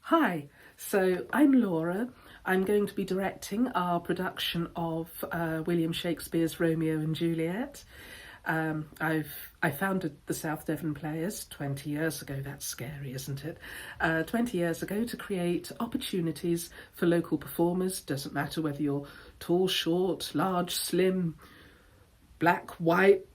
Hi, so I'm Laura. I'm going to be directing our production of William Shakespeare's Romeo and Juliet. I founded the South Devon Players 20 years ago. That's scary, isn't it? 20 years ago to create opportunities for local performers. Doesn't matter whether you're tall, short, large, slim, black, white,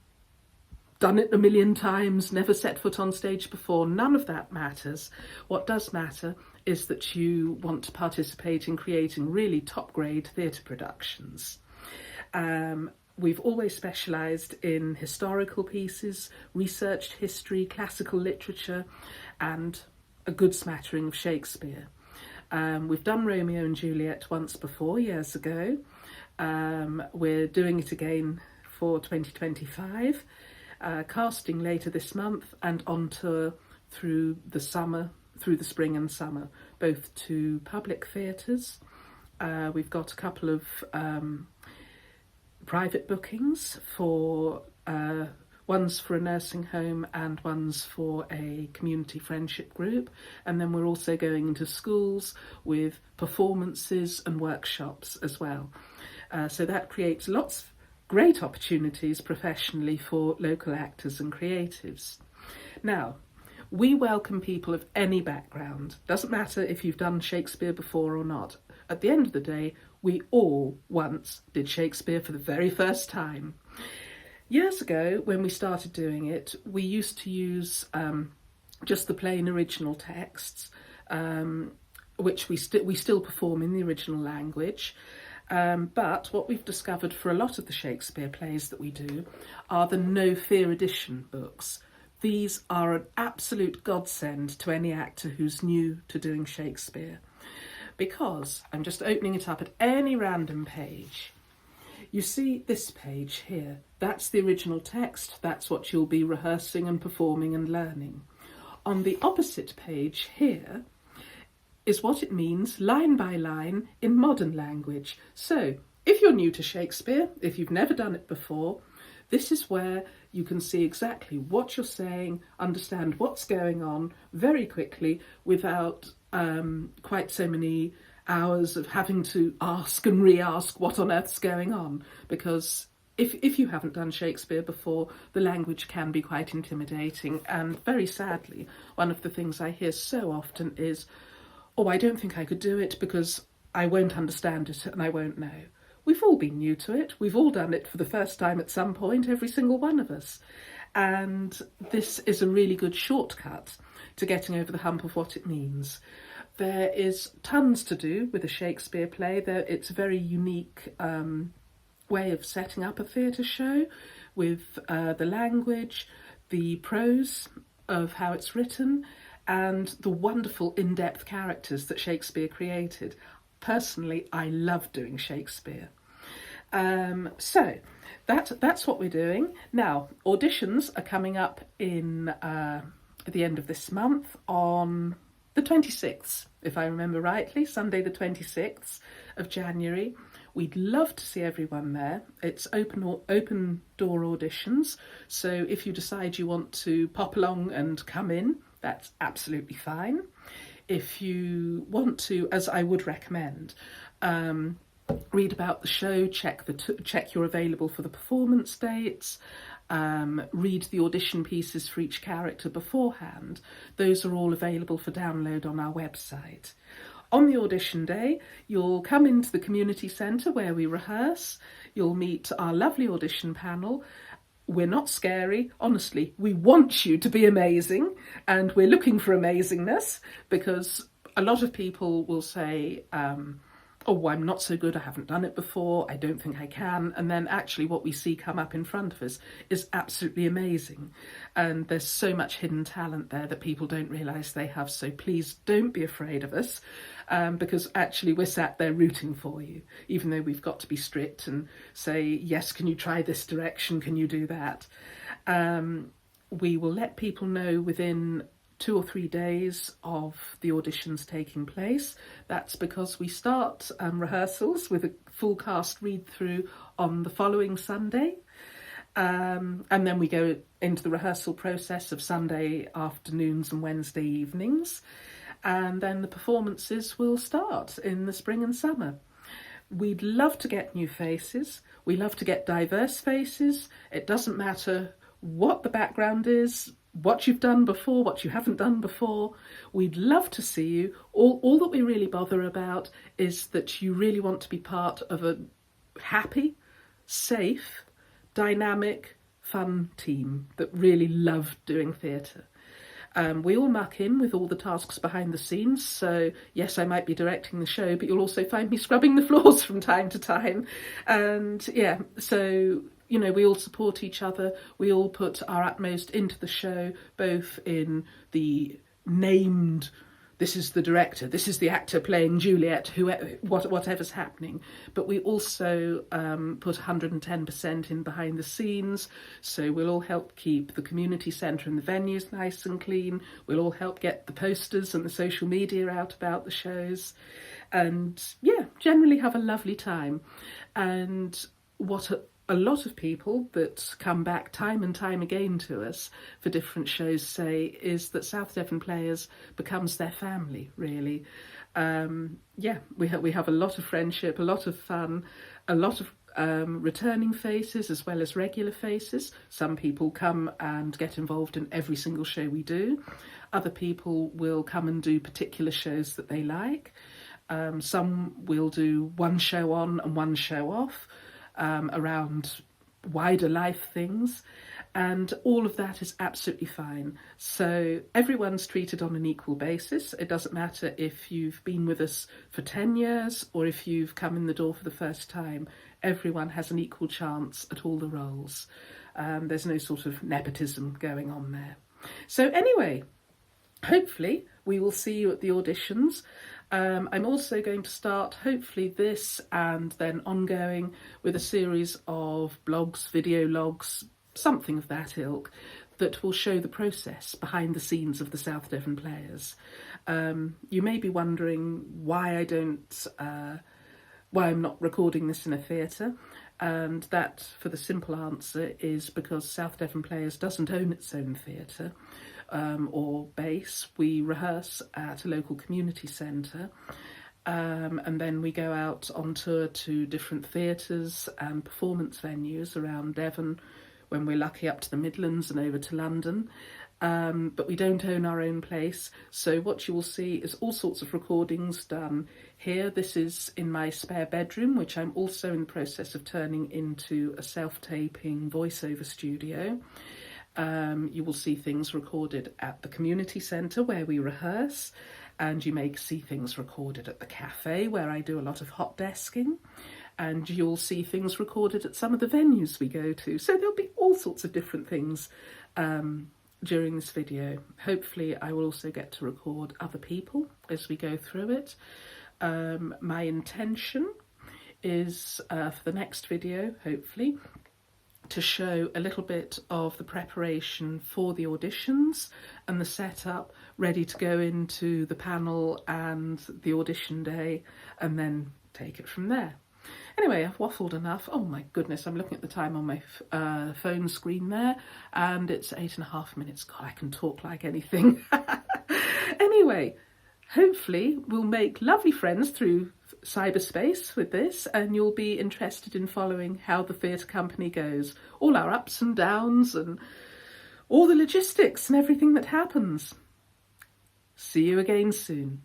done it a million times, never set foot on stage before. None of that matters. What does matter is that you want to participate in creating really top grade theatre productions. We've always specialised in historical pieces, researched history, classical literature, and a good smattering of Shakespeare. We've done Romeo and Juliet once before, years ago. We're doing it again for 2025. Casting later this month and on tour through the spring and summer, both to public theatres. We've got a couple of private bookings for one's for a nursing home and one's for a community friendship group, and then we're also going into schools with performances and workshops as well. So that creates lots of great opportunities professionally for local actors and creatives. Now, we welcome people of any background. Doesn't matter if you've done Shakespeare before or not. At the end of the day, we all once did Shakespeare for the very first time. Years ago, when we started doing it, we used to use just the plain original texts, which we still perform in the original language. But what we've discovered for a lot of the Shakespeare plays that we do are the No Fear edition books. These are an absolute godsend to any actor who's new to doing Shakespeare, because I'm just opening it up at any random page. You see this page here, that's the original text, that's what you'll be rehearsing and performing and learning. On the opposite page here is what it means line by line in modern language. So if you're new to Shakespeare, if you've never done it before, this is where you can see exactly what you're saying, understand what's going on very quickly without quite so many hours of having to ask and re-ask what on earth's going on. Because if you haven't done Shakespeare before, the language can be quite intimidating. And very sadly, one of the things I hear so often is, "Oh, I don't think I could do it because I won't understand it and I won't know." We've all been new to it. We've all done it for the first time at some point, every single one of us. And this is a really good shortcut to getting over the hump of what it means. There is tons to do with a Shakespeare play. It's a very unique way of setting up a theatre show with the language, the prose of how it's written, and the wonderful in-depth characters that Shakespeare created. Personally, I love doing Shakespeare. So that's what we're doing. Now, auditions are coming up at the end of this month on the 26th, if I remember rightly, Sunday the 26th of January. We'd love to see everyone there. It's open door auditions, so if you decide you want to pop along and come in, that's absolutely fine. If you want to, as I would recommend, read about the show, check you're available for the performance dates, read the audition pieces for each character beforehand. Those are all available for download on our website. On the audition day, you'll come into the community centre where we rehearse. You'll meet our lovely audition panel. We're not scary, honestly. We want you to be amazing, and we're looking for amazingness, because a lot of people will say, "Oh, I'm not so good, I haven't done it before, I don't think I can," and then actually what we see come up in front of us is absolutely amazing. And there's so much hidden talent there that people don't realise they have, so please don't be afraid of us, because actually we're sat there rooting for you, even though we've got to be strict and say, "Yes, can you try this direction, can you do that?" We will let people know within 2 or 3 days of the auditions taking place. That's because we start rehearsals with a full cast read through on the following Sunday. And then we go into the rehearsal process of Sunday afternoons and Wednesday evenings. and then the performances will start in the spring and summer. We'd love to get new faces. We love to get diverse faces. It doesn't matter what the background is, what you've done before, what you haven't done before. We'd love to see you. All that we really bother about is that you really want to be part of a happy, safe, dynamic, fun team that really love doing theatre. We all muck in with all the tasks behind the scenes, so yes, I might be directing the show, but you'll also find me scrubbing the floors from time to time. And yeah, so, you know, we all support each other, we all put our utmost into the show, both in the named, this is the director, this is the actor playing Juliet, whatever's happening. But we also put 110% in behind the scenes, so we'll all help keep the community centre and the venues nice and clean. We'll all help get the posters and the social media out about the shows. And yeah, generally have a lovely time. And what a lot of people that come back time and time again to us for different shows say is that South Devon Players becomes their family, really. Yeah, we have a lot of friendship, a lot of fun, a lot of returning faces as well as regular faces. Some people come and get involved in every single show we do. Other people will come and do particular shows that they like. Some will do one show on and one show off. Around wider life things, and all of that is absolutely fine. So everyone's treated on an equal basis. It doesn't matter if you've been with us for 10 years or if you've come in the door for the first time. Everyone has an equal chance at all the roles. There's no sort of nepotism going on there. So anyway, hopefully we will see you at the auditions. I'm also going to start, hopefully this and then ongoing, with a series of blogs, video logs, something of that ilk, that will show the process behind the scenes of the South Devon Players. You may be wondering why I'm not recording this in a theatre, and that, for the simple answer, is because South Devon Players doesn't own its own theatre. Or base. We rehearse at a local community centre, and then we go out on tour to different theatres and performance venues around Devon, when we're lucky up to the Midlands and over to London. But we don't own our own place, so what you will see is all sorts of recordings done here. This is in my spare bedroom, which I'm also in the process of turning into a self-taping voiceover studio. You will see things recorded at the community centre where we rehearse, and you may see things recorded at the cafe where I do a lot of hot desking, and you'll see things recorded at some of the venues we go to. So there'll be all sorts of different things during this video. Hopefully I will also get to record other people as we go through it. My intention is for the next video, hopefully, to show a little bit of the preparation for the auditions and the setup, ready to go into the panel and the audition day, and then take it from there. Anyway, I've waffled enough. Oh my goodness, I'm looking at the time on my phone screen there, and it's 8.5 minutes. God, I can talk like anything. Anyway, hopefully we'll make lovely friends through cyberspace with this, and you'll be interested in following how the theatre company goes, all our ups and downs and all the logistics and everything that happens. See you again soon.